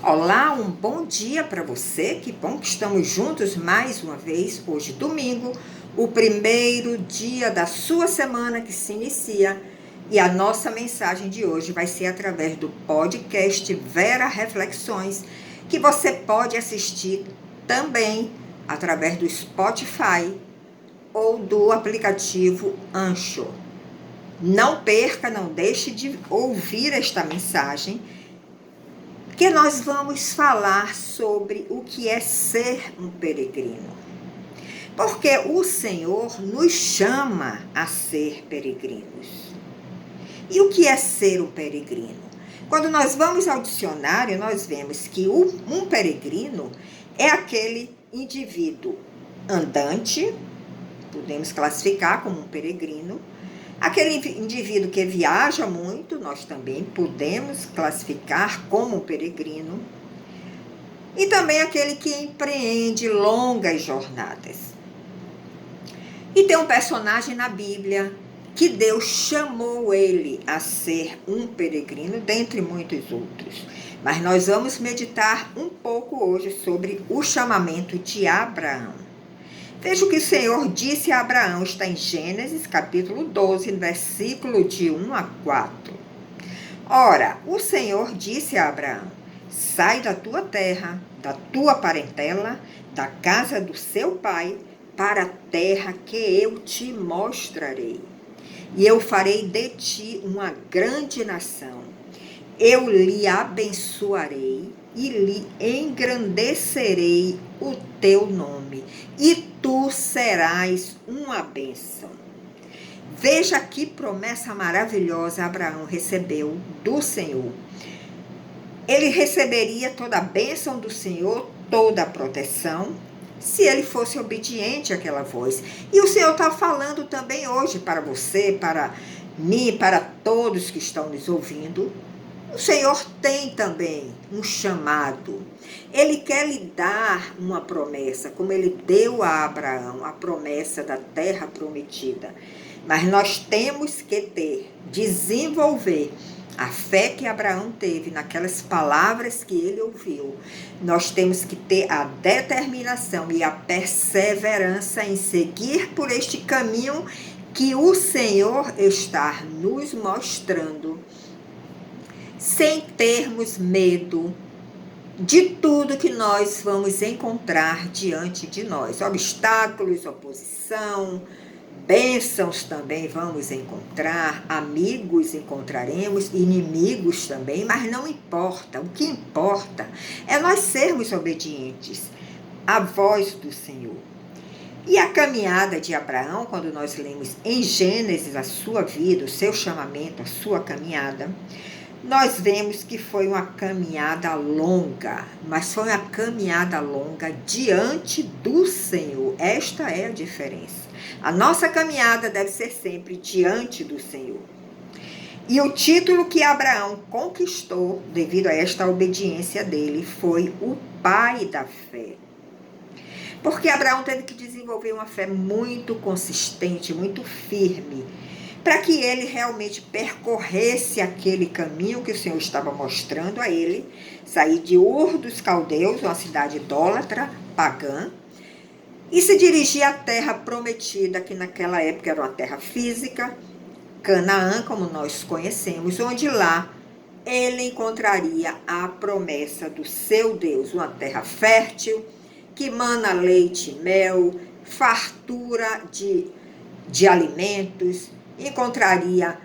Olá, um bom dia para você. Que bom que estamos juntos mais uma vez, hoje domingo, o primeiro dia da sua semana que se inicia. E a nossa mensagem de hoje vai ser através do podcast Vera Reflexões, que você pode assistir também através do Spotify ou do aplicativo Anchor. Não perca, não deixe de ouvir esta mensagem, que nós vamos falar sobre o que é ser um peregrino. Porque o Senhor nos chama a ser peregrinos. E o que é ser um peregrino? Quando nós vamos ao dicionário, nós vemos que um peregrino é aquele indivíduo andante, podemos classificar como um peregrino. Aquele indivíduo que viaja muito, nós também podemos classificar como um peregrino. E também aquele que empreende longas jornadas. E tem um personagem na Bíblia que Deus chamou ele a ser um peregrino, dentre muitos outros. Mas nós vamos meditar um pouco hoje sobre o chamamento de Abraão. Veja o que o Senhor disse a Abraão, está em Gênesis capítulo 12, versículo de 1 a 4. Ora, o Senhor disse a Abraão: sai da tua terra, da tua parentela, da casa do seu pai, para a terra que eu te mostrarei. E eu farei de ti uma grande nação. Eu lhe abençoarei e lhe engrandecerei o teu nome, e tu serás uma bênção. Veja que promessa maravilhosa Abraão recebeu do Senhor. Ele receberia toda a bênção do Senhor, toda a proteção, se ele fosse obediente àquela voz. E o Senhor está falando também hoje para você, para mim, para todos que estão nos ouvindo. O Senhor tem também um chamado. Ele quer lhe dar uma promessa, como ele deu a Abraão, a promessa da terra prometida. Mas nós temos que desenvolver a fé que Abraão teve naquelas palavras que ele ouviu. Nós temos que ter a determinação e a perseverança em seguir por este caminho que o Senhor está nos mostrando, sem termos medo de tudo que nós vamos encontrar diante de nós. Obstáculos, oposição, bênçãos também vamos encontrar, amigos encontraremos, inimigos também, mas não importa. O que importa é nós sermos obedientes à voz do Senhor. E a caminhada de Abraão, quando nós lemos em Gênesis a sua vida, o seu chamamento, a sua caminhada, nós vemos que foi uma caminhada longa, mas foi uma caminhada longa diante do Senhor. Esta é a diferença. A nossa caminhada deve ser sempre diante do Senhor. E o título que Abraão conquistou, devido a esta obediência dele, foi o pai da fé. Porque Abraão teve que desenvolver uma fé muito consistente, muito firme, para que ele realmente percorresse aquele caminho que o Senhor estava mostrando a ele, sair de Ur dos Caldeus, uma cidade idólatra, pagã, e se dirigir à terra prometida, que naquela época era uma terra física, Canaã, como nós conhecemos, onde lá ele encontraria a promessa do seu Deus, uma terra fértil, que mana leite e mel, fartura de alimentos, encontraria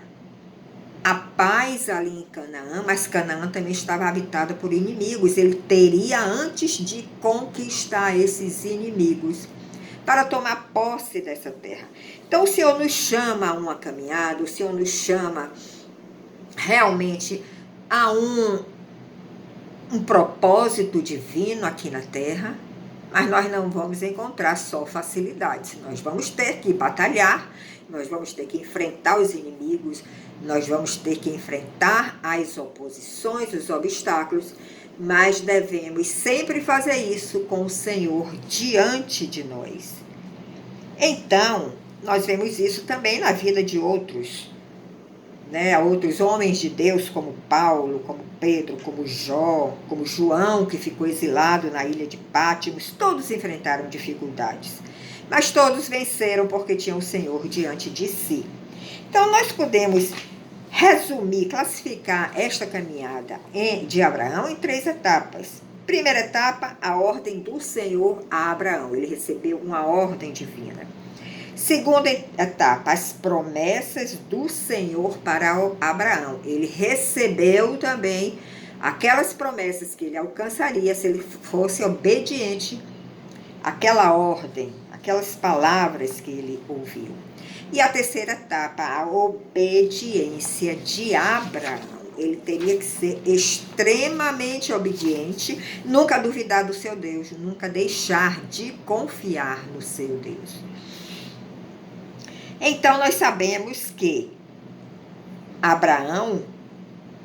a paz ali em Canaã, mas Canaã também estava habitada por inimigos. Ele teria, antes de conquistar esses inimigos, para tomar posse dessa terra. Então o Senhor nos chama a uma caminhada, o Senhor nos chama realmente a um propósito divino aqui na terra, mas nós não vamos encontrar só facilidades. Nós vamos ter que batalhar, nós vamos ter que enfrentar os inimigos, nós vamos ter que enfrentar as oposições, os obstáculos, mas devemos sempre fazer isso com o Senhor diante de nós. Então, nós vemos isso também na vida de outros né, a outros homens de Deus, como Paulo, como Pedro, como Jó, como João, que ficou exilado na ilha de Pátimos. Todos enfrentaram dificuldades, mas todos venceram porque tinham o Senhor diante de si. Então, nós podemos resumir, classificar esta caminhada de Abraão em 3 etapas. Primeira etapa, a ordem do Senhor a Abraão. Ele recebeu uma ordem divina. Segunda etapa, as promessas do Senhor para Abraão. Ele recebeu também aquelas promessas que ele alcançaria se ele fosse obediente àquela ordem, aquelas palavras que ele ouviu. E a terceira etapa, a obediência de Abraão. Ele teria que ser extremamente obediente, nunca duvidar do seu Deus, nunca deixar de confiar no seu Deus. Então, nós sabemos que Abraão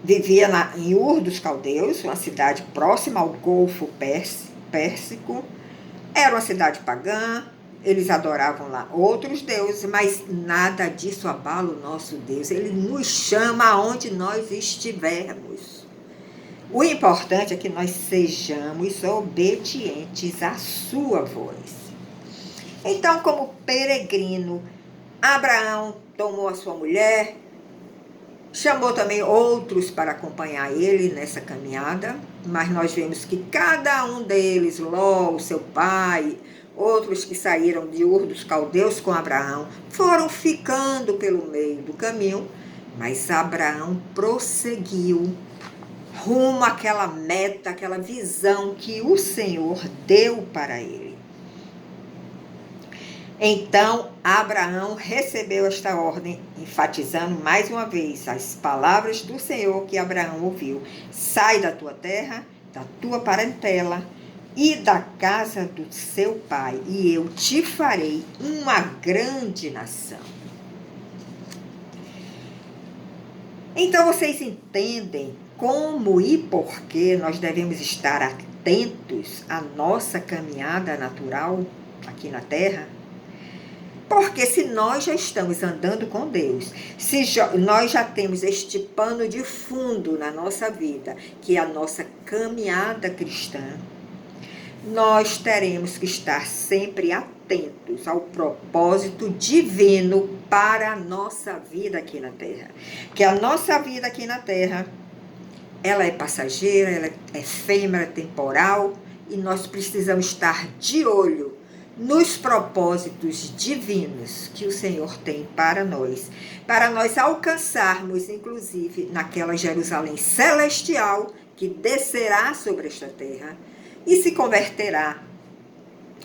vivia em Ur dos Caldeus, uma cidade próxima ao Golfo Pérsico. Era uma cidade pagã, eles adoravam lá outros deuses, mas nada disso abala o nosso Deus. Ele nos chama aonde nós estivermos. O importante é que nós sejamos obedientes à sua voz. Então, como peregrino, Abraão tomou a sua mulher, chamou também outros para acompanhar ele nessa caminhada, mas nós vemos que cada um deles, Ló, o seu pai, outros que saíram de Ur dos Caldeus com Abraão, foram ficando pelo meio do caminho, mas Abraão prosseguiu rumo àquela meta, àquela visão que o Senhor deu para ele. Então, Abraão recebeu esta ordem, enfatizando mais uma vez as palavras do Senhor que Abraão ouviu. Sai da tua terra, da tua parentela e da casa do seu pai, e eu te farei uma grande nação. Então, vocês entendem como e por que nós devemos estar atentos à nossa caminhada natural aqui na terra? Porque se nós já estamos andando com Deus, se nós já temos este pano de fundo na nossa vida, que é a nossa caminhada cristã, nós teremos que estar sempre atentos ao propósito divino para a nossa vida aqui na Terra. Que a nossa vida aqui na Terra, ela é passageira, ela é efêmera, temporal, e nós precisamos estar de olho nos propósitos divinos que o Senhor tem para nós alcançarmos, inclusive, naquela Jerusalém celestial que descerá sobre esta terra e se converterá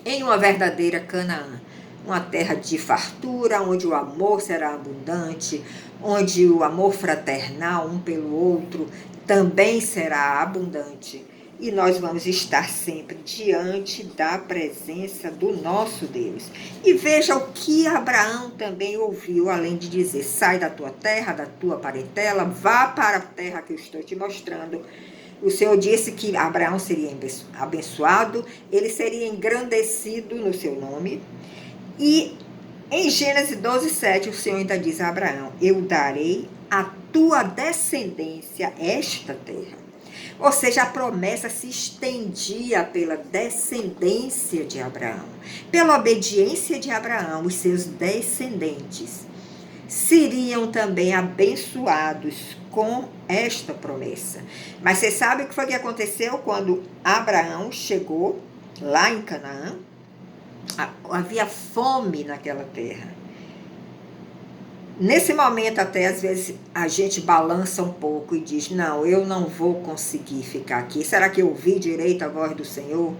em uma verdadeira Canaã, uma terra de fartura, onde o amor será abundante, onde o amor fraternal um pelo outro também será abundante. E nós vamos estar sempre diante da presença do nosso Deus. E veja o que Abraão também ouviu, além de dizer, sai da tua terra, da tua parentela, vá para a terra que eu estou te mostrando. O Senhor disse que Abraão seria abençoado, ele seria engrandecido no seu nome. E em Gênesis 12:7, o Senhor ainda diz a Abraão, eu darei à tua descendência esta terra. Ou seja, a promessa se estendia pela descendência de Abraão. Pela obediência de Abraão, os seus descendentes seriam também abençoados com esta promessa. Mas você sabe o que foi que aconteceu quando Abraão chegou lá em Canaã? Havia fome naquela terra. Nesse momento, até às vezes, a gente balança um pouco e diz, não, eu não vou conseguir ficar aqui. Será que eu ouvi direito a voz do Senhor?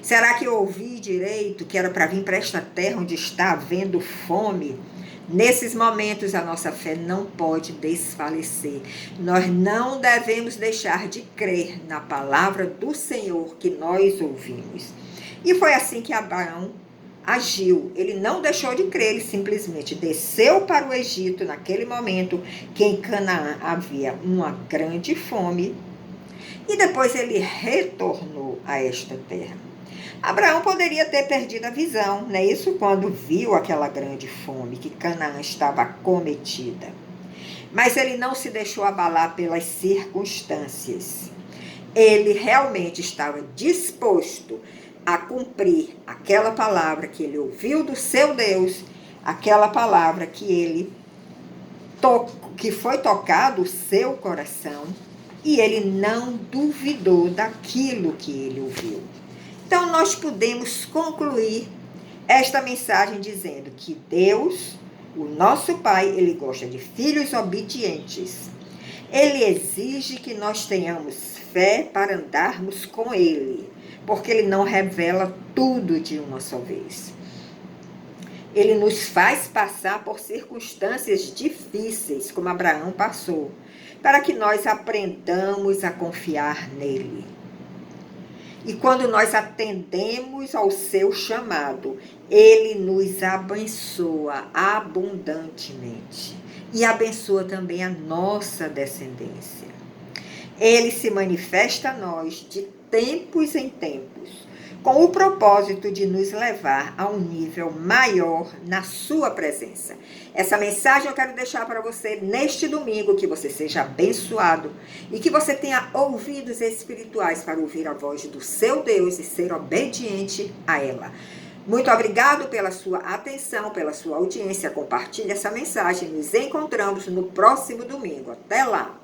Será que eu ouvi direito que era para vir para esta terra onde está havendo fome? Nesses momentos, a nossa fé não pode desfalecer. Nós não devemos deixar de crer na palavra do Senhor que nós ouvimos. E foi assim que Abraão agiu. Ele não deixou de crer, ele simplesmente desceu para o Egito naquele momento que em Canaã havia uma grande fome e depois ele retornou a esta terra. Abraão poderia ter perdido a visão, não é isso? Quando viu aquela grande fome, que Canaã estava acometida. Mas ele não se deixou abalar pelas circunstâncias. Ele realmente estava disposto a cumprir aquela palavra que ele ouviu do seu Deus, aquela palavra que foi tocado o seu coração, e ele não duvidou daquilo que ele ouviu. Então nós podemos concluir esta mensagem dizendo que Deus, o nosso Pai, ele gosta de filhos obedientes. Ele exige que nós tenhamos fé para andarmos com ele, porque ele não revela tudo de uma só vez. Ele nos faz passar por circunstâncias difíceis, como Abraão passou, para que nós aprendamos a confiar nele. E quando nós atendemos ao seu chamado, ele nos abençoa abundantemente. E abençoa também a nossa descendência. Ele se manifesta a nós de tempos em tempos, com o propósito de nos levar a um nível maior na sua presença. Essa mensagem eu quero deixar para você neste domingo, que você seja abençoado e que você tenha ouvidos espirituais para ouvir a voz do seu Deus e ser obediente a ela. Muito obrigado pela sua atenção, pela sua audiência. Compartilhe essa mensagem. Nos encontramos no próximo domingo. Até lá!